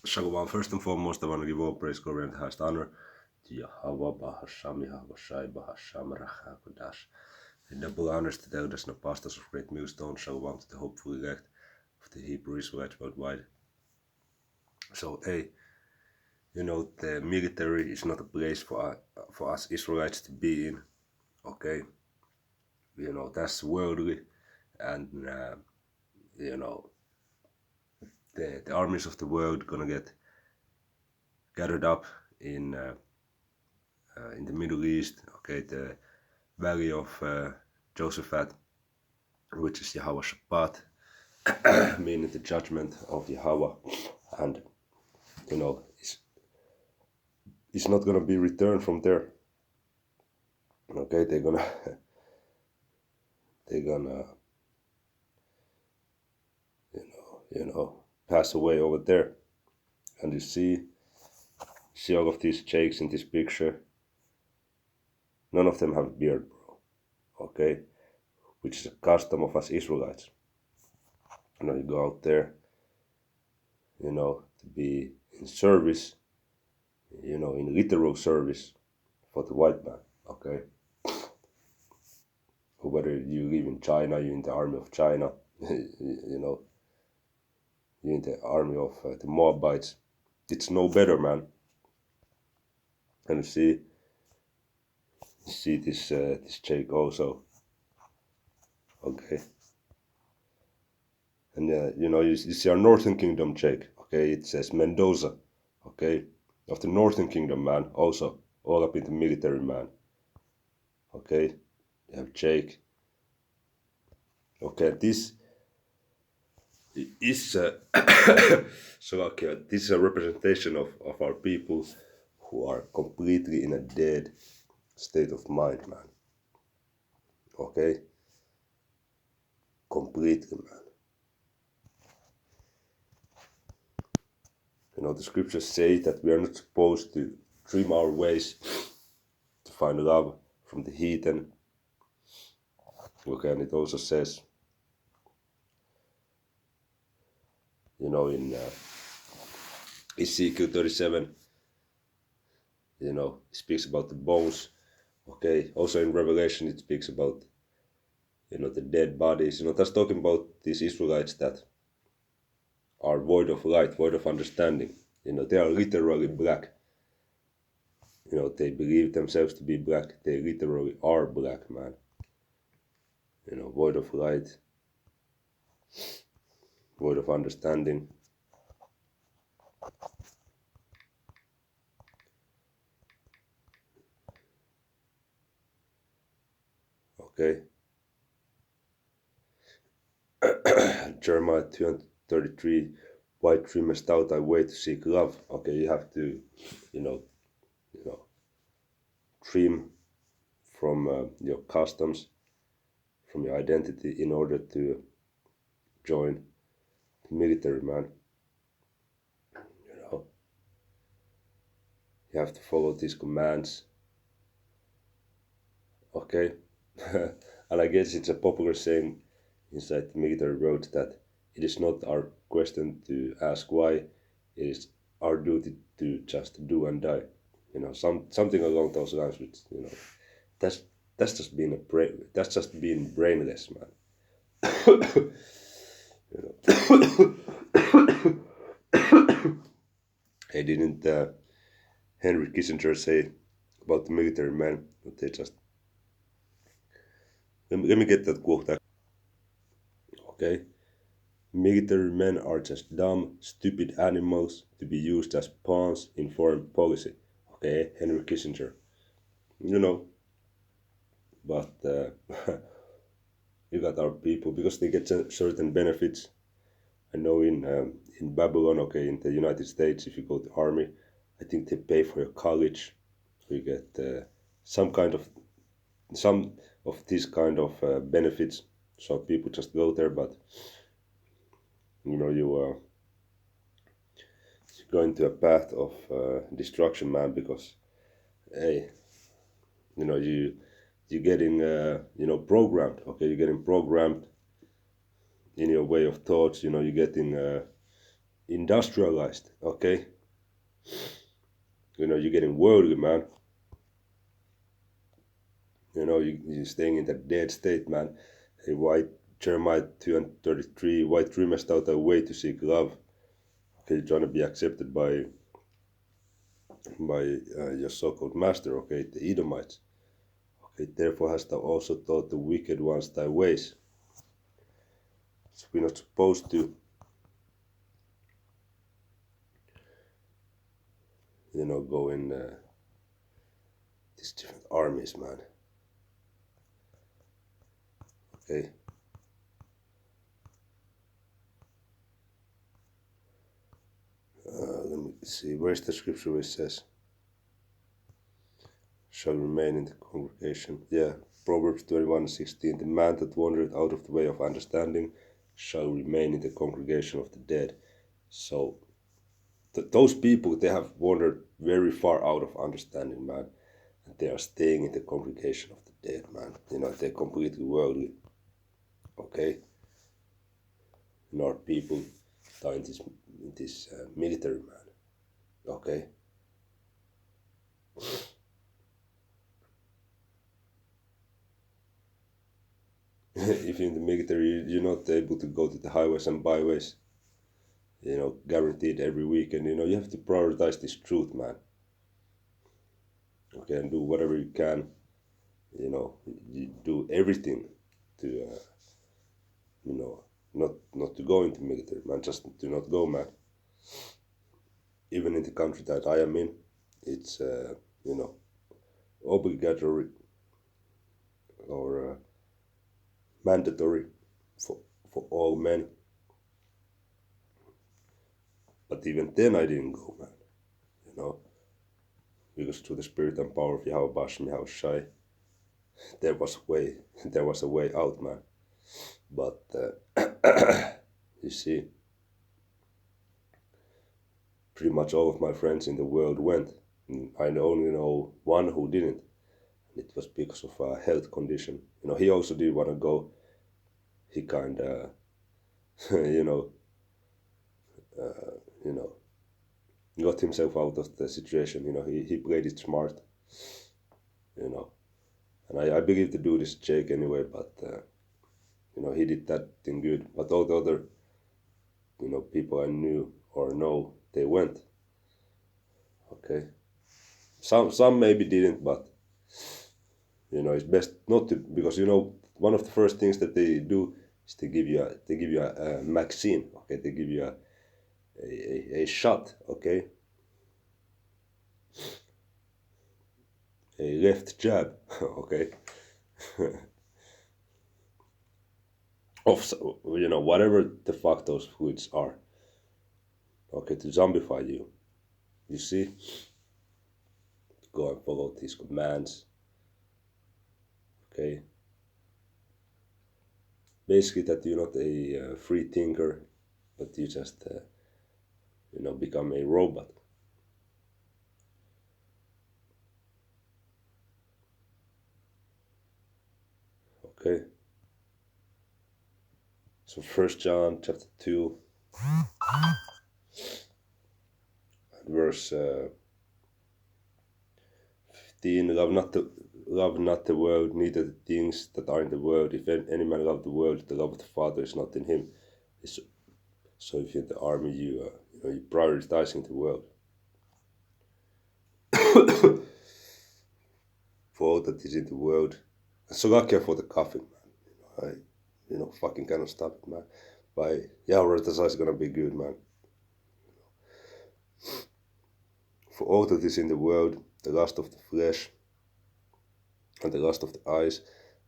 Shalom. First and foremost, I want to give all praise, glory, and highest honor to Yahweh, Bahasham, Yahweh Shai, Bahasham, Rachakodash. And double honors to the elders and apostles of Great Millstone. Shalom to the hopeful elect of the Hebrew Israelites worldwide. So, hey, the military is not a place for us Israelites to be in, okay? That's worldly, and, the armies of the world gonna get gathered up in the Middle East, okay, the Valley of Josaphat, which is Yahweh Shabbat, meaning the judgment of Yahweh, and it's not gonna be returned from there. Okay, they're gonna pass away over there, and you see all of these sheikhs in this picture. None of them have a beard, bro. Okay, which is a custom of us Israelites. You go out there, to be in service, in literal service for the white man, okay? Or whether you live in China, you're in the army of China, you're in the army of the Moabites. It's no better, man. And you see this check also, okay? And you see our Northern Kingdom check, okay? It says Mendoza, okay? Of the Northern Kingdom, man, also all up in the military, man. Okay, you have Jake. Okay, this is this is a representation of our people who are completely in a dead state of mind, man. Okay, completely, man. The scriptures say that we are not supposed to trim our ways to find love from the heathen. Okay, and it also says, in Ezekiel 37, it speaks about the bones. Okay, also in Revelation it speaks about, the dead bodies. That's talking about these Israelites that are void of light, void of understanding. They are literally black. They believe themselves to be black. They literally are black, man. Void of light, void of understanding. Okay. Jeremiah 233, why trimmest thou thy way to seek love? Okay, you have to, trim from your customs, from your identity in order to join the military, man. You have to follow these commands. Okay? And I guess it's a popular saying inside the military roads that it is not our question to ask why, it is our duty to just do and die. Something along those lines, which, that's just being brainless, man. Hey, didn't Henry Kissinger say about the military men that they just let me get that quote. Okay, military men are just dumb, stupid animals to be used as pawns in foreign policy. Okay, Henry Kissinger. But you got our people because they get certain benefits. I know in Babylon, okay, in the United States, if you go to army, I think they pay for your college. You get some of these kind of benefits. So people just go there, but you go into a path of destruction, man, because hey, you're getting programmed. Okay, you're getting programmed in your way of thoughts. You're getting industrialized, okay? You're getting worldly, man. You're staying in that dead state, man. A white Jeremiah 2:33, white dreamest out a way to seek love. Okay, you're trying to be accepted by your so-called master, okay, the Edomites. Okay, therefore hast thou also taught the wicked ones thy ways. So we're not supposed to, go in these different armies, man. Okay. Let me see. Where's the scripture where it says, shall remain in the congregation? Yeah, Proverbs 21:16. The man that wandereth out of the way of understanding shall remain in the congregation of the dead. So those people, they have wandered very far out of understanding, man. And they are staying in the congregation of the dead, man. They're completely worldly. Okay? And our people are in this military, man. Okay? If you're in the military, you're not able to go to the highways and byways, guaranteed every weekend. You have to prioritize this truth, man. Okay, and do whatever you can. You do everything to, not to go into military, man. Just do not go, man. Even in the country that I am in, it's, obligatory or mandatory for all men. But even then, I didn't go, man. Because through the spirit and power of Yahweh Bashem, Yahweh Shai, there was a way out, man. But you see, pretty much all of my friends in the world went. I only know one who didn't. And it was because of a health condition. He also did want to go. He kind of, you know, got himself out of the situation. He played it smart. And I believe the dude is Jake anyway, but he did that thing good. But all the other, people I knew or know, they went. Okay. Some maybe didn't, but it's best not to, because one of the first things that they do is they give you a vaccine. Okay, they give you a shot. Okay, a left jab. Okay. Of whatever the fuck those foods are. Okay, to zombify you. You see, go and follow these commands. Okay. Basically, that you're not a free thinker, but you just become a robot. Okay. So 1 John chapter 2 verse 15, love not the world, neither the things that are in the world. If any man love the world, the love of the Father is not in him. So if you're in the army, you're prioritizing the world. For all that is in the world. Slovakia for the coffin, man. I fucking cannot stop it, man. But Yahweh is gonna be good, man. For all that is in the world, the lust of the flesh, and the lust of the eyes,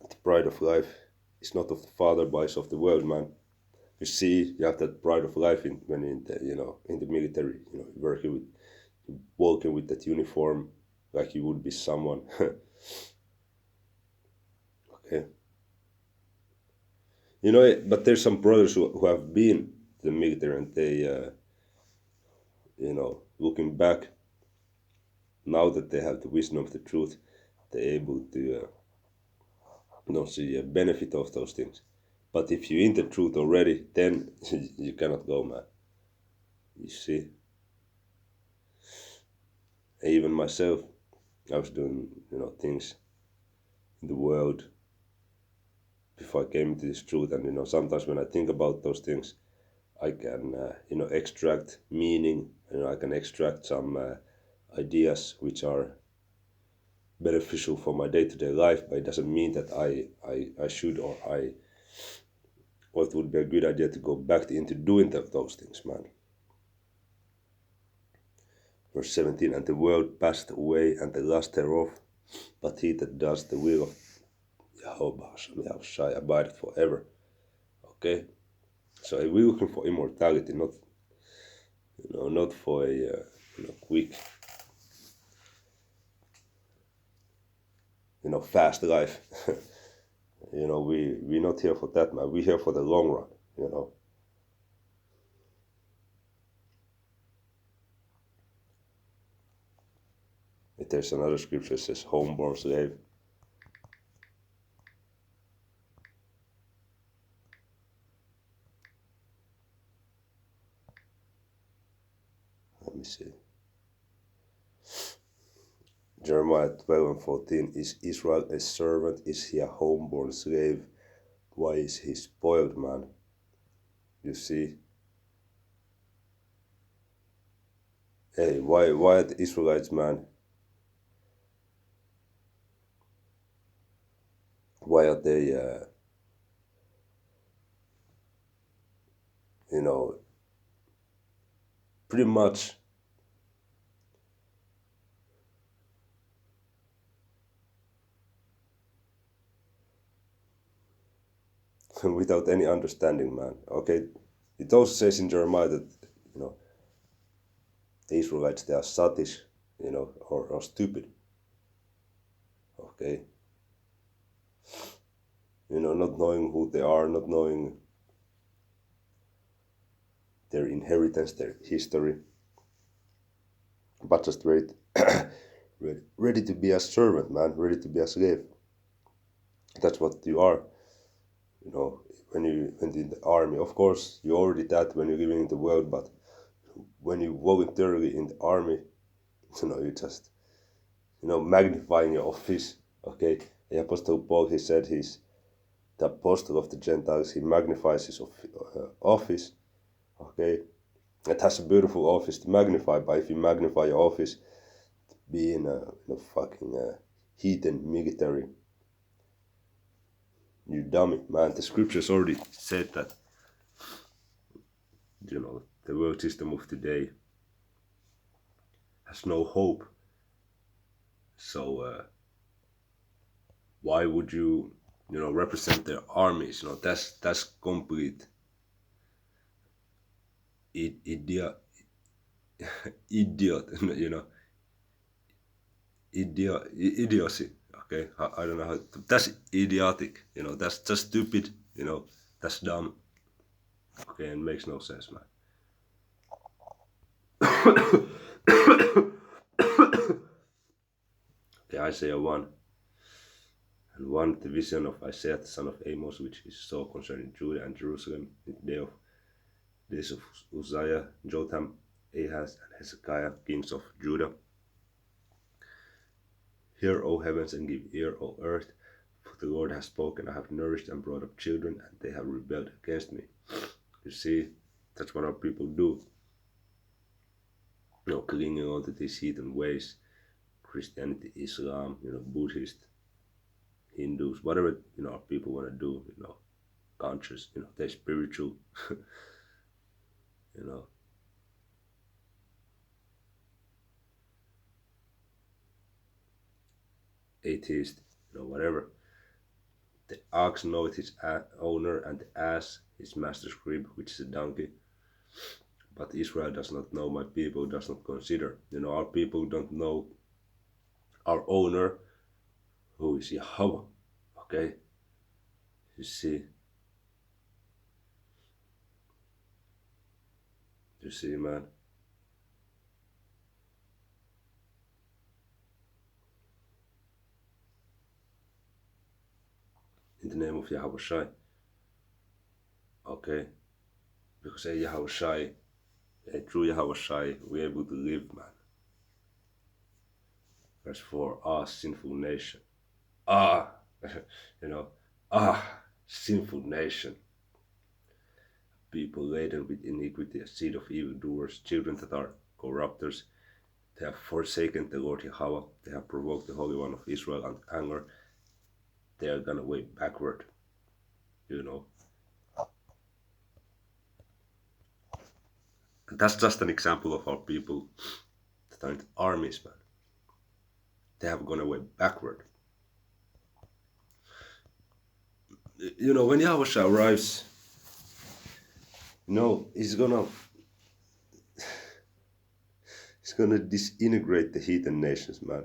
and the pride of life is not of the Father, but is of the world, man. You see, you have that pride of life when in the military, walking with that uniform like you would be someone. Okay. But there's some brothers who have been to the military, and they, looking back, now that they have the wisdom of the truth, they're able to see a benefit of those things. But if you're in the truth already, then you cannot go, man. You see, even myself, I was doing, things in the world before I came to this truth. And, sometimes when I think about those things, I can, extract meaning, I can extract some ideas which are beneficial for my day-to-day life, but it doesn't mean that I should or it would be a good idea to go back into doing those things, man. Verse 17, and the world passed away and the lust thereof, but he that does the will of Yahweh abideth forever. Okay? So we're looking for immortality, not for a quick, fast life. We're not here for that, man. We're here for the long run. If there's another scripture that says homeborn slave. Let me see. Jeremiah 12:14, is Israel a servant? Is he a homeborn slave? Why is he spoiled, man? You see? Hey, why are the Israelites, man? Why are they, pretty much without any understanding, man? Okay, it also says in Jeremiah that, the Israelites, they are sottish, or stupid. Okay? Not knowing who they are, not knowing their inheritance, their history, but just ready to be a servant, man, ready to be a slave. That's what you are, when you went in the army. Of course, you're already that when you're living in the world, but when you voluntarily in the army, you just, magnifying your office. Okay, the Apostle Paul, he said he's the apostle of the Gentiles. He magnifies his office. Okay, it has a beautiful office to magnify, but if you magnify your office, being a fucking heathen military, you dummy, man. The scriptures already said that, the world system of today has no hope. So why would you, represent their armies? That's complete idiot, idiocy. Okay, I don't know how. That's idiotic. That's just stupid. That's dumb. Okay, and makes no sense, man. Okay, Isaiah 1. And 1, the vision of Isaiah the son of Amos, which is so concerning Judah and Jerusalem in the days of Uzziah, Jotham, Ahaz, and Hezekiah, kings of Judah. Hear, O heavens, and give ear, O earth, for the Lord has spoken. I have nourished and brought up children, and they have rebelled against me. You see, that's what our people do. Clinging on to these heathen ways, Christianity, Islam, Buddhist, Hindus, whatever, our people want to do, conscious, they're spiritual, atheist, whatever. The ox knoweth his owner, and the ass his master's crib, which is a donkey. But Israel does not know, my people does not consider. Our people don't know our owner, who is Yahweh. Okay? You see? You see, man? In the name of Yahweh Shai. Okay? Because Yahweh Shai Through Yahweh Shai, we're able to live, man. Verse 4, sinful nation. you know, sinful nation. People laden with iniquity, a seed of evildoers, children that are corrupters. They have forsaken the Lord Yahweh. They have provoked the Holy One of Israel and anger. They are gone away backward. And that's just an example of our people that are in armies, man. They have gone away backward. When Yahweh arrives, he's gonna disintegrate the heathen nations, man.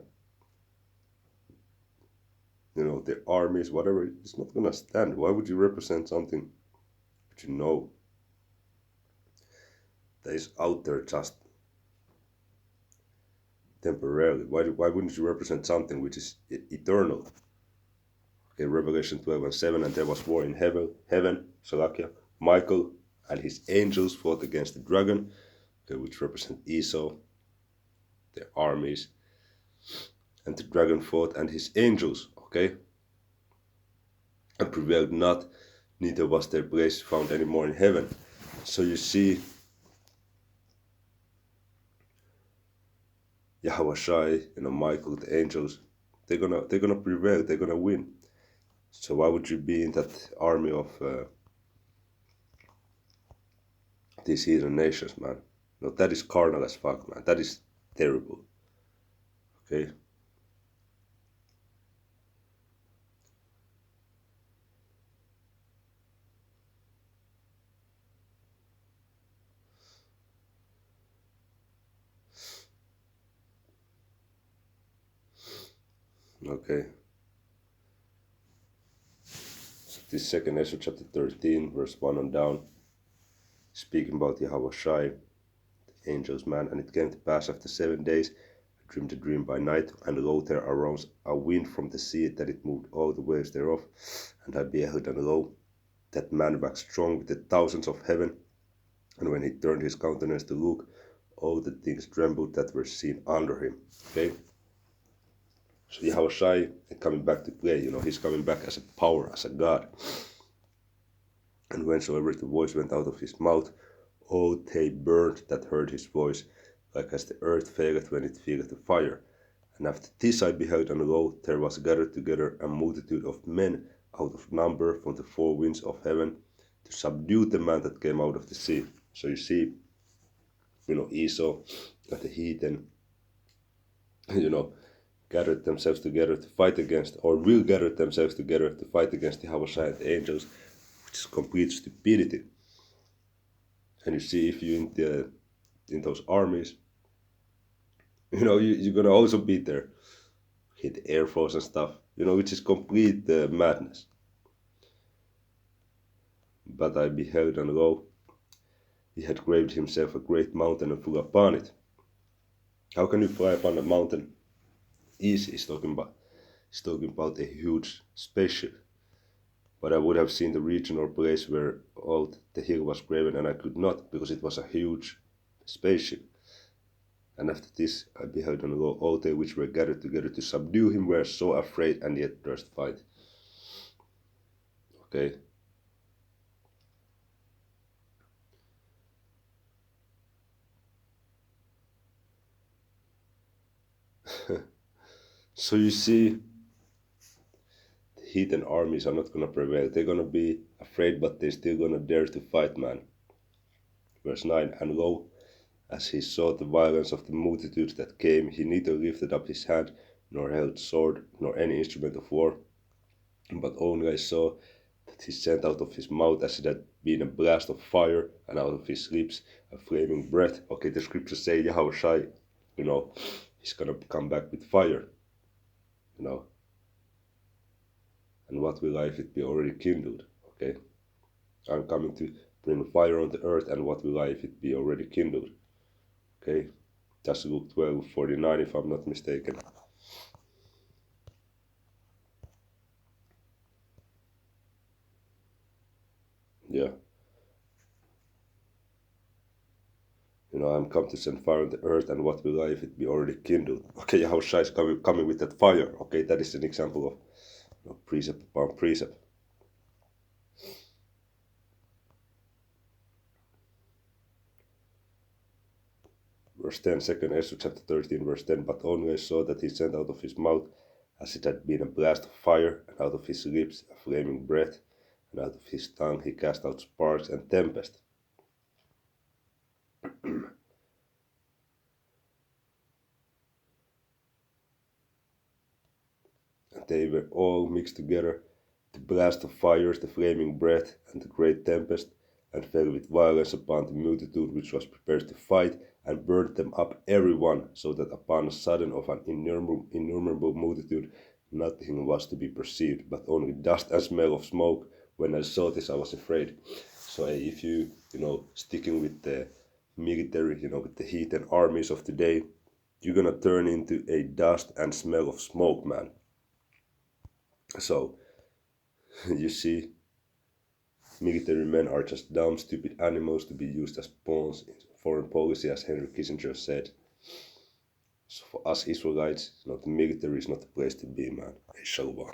Their armies, whatever, it's not gonna stand. Why would you represent something that that is out there just temporarily? Why wouldn't you represent something which is eternal? Okay, Revelation 12:7, and there was war in heaven, Salakia. Michael and his angels fought against the dragon, okay, which represent Esau, their armies. And the dragon fought and his angels, okay, and prevailed not, neither was their place found anymore in heaven. So you see, Yahweh Shai, Michael, the angels, they're gonna prevail, they're gonna win. So why would you be in that army of these heathen nations, man? No, that is carnal as fuck, man. That is terrible. Okay. Okay. So this second Ezra chapter 13, verse 1 on down, speaking about Yahweh Shai, the angels, man. And it came to pass after 7 days, I dreamed a dream by night, and lo, there arose a wind from the sea, that it moved all the waves thereof. And I beheld, and lo, that man waxed strong with the thousands of heaven. And when he turned his countenance to look, all the things trembled that were seen under him. Okay? So Yahweh Shai is coming back to play, he's coming back as a power, as a God. And whensoever the voice went out of his mouth, all they burned that heard his voice, like as the earth faileth when it feeleth the fire. And after this I beheld, and lo, there was gathered together a multitude of men out of number from the four winds of heaven, to subdue the man that came out of the sea. So you see, Esau and the heathen, gathered themselves together to fight against, or will gather themselves together to fight against the Yahweh Shai and the angels, which is complete stupidity. And you see, if you in those armies, you're gonna also be there, hit the Air Force and stuff, which is complete madness. But I beheld, and lo, he had graved himself a great mountain and flew upon it. How can you fly upon a mountain? Easy. He's talking about a huge spaceship. But I would have seen the region or place where all the hill was graven, and I could not, because it was a huge spaceship. And after this I beheld, and lo, all they which were gathered together to subdue him were so afraid, and yet durst fight. Okay. So you see, the heathen armies are not gonna prevail. They're gonna be afraid, but they're still gonna dare to fight, man. Verse 9, and lo, as he saw the violence of the multitudes that came, he neither lifted up his hand, nor held sword, nor any instrument of war, but only I saw that he sent out of his mouth as it had been a blast of fire, and out of his lips a flaming breath. Okay, the scriptures say Yahweh Shai, he's gonna come back with fire, and what will I if it be already kindled? Okay, I'm coming to bring fire on the earth, and what will I if it be already kindled? Okay, that's Luke 12:49 if I'm not mistaken. Yeah. I'm come to send fire on the earth, and what will I if it be already kindled? Okay, Yahushua is coming with that fire. Okay, that is an example of precept upon precept. Verse 10, 2 Ezra chapter 13, verse 10. But only I saw that he sent out of his mouth, as it had been a blast of fire, and out of his lips a flaming breath, and out of his tongue he cast out sparks and tempest. And they were all mixed together, the blast of fires, the flaming breath, and the great tempest, and fell with violence upon the multitude which was prepared to fight, and burnt them up every one, so that upon a sudden of an innumerable multitude nothing was to be perceived, but only dust and smell of smoke. When I saw this, I was afraid. So if you, sticking with the military, with the heathen armies of today, you're gonna turn into a dust and smell of smoke, man. So, you see, military men are just dumb, stupid animals to be used as pawns in foreign policy, as Henry Kissinger said. So for us Israelites, the military is not the place to be, man. Hey, Shalom.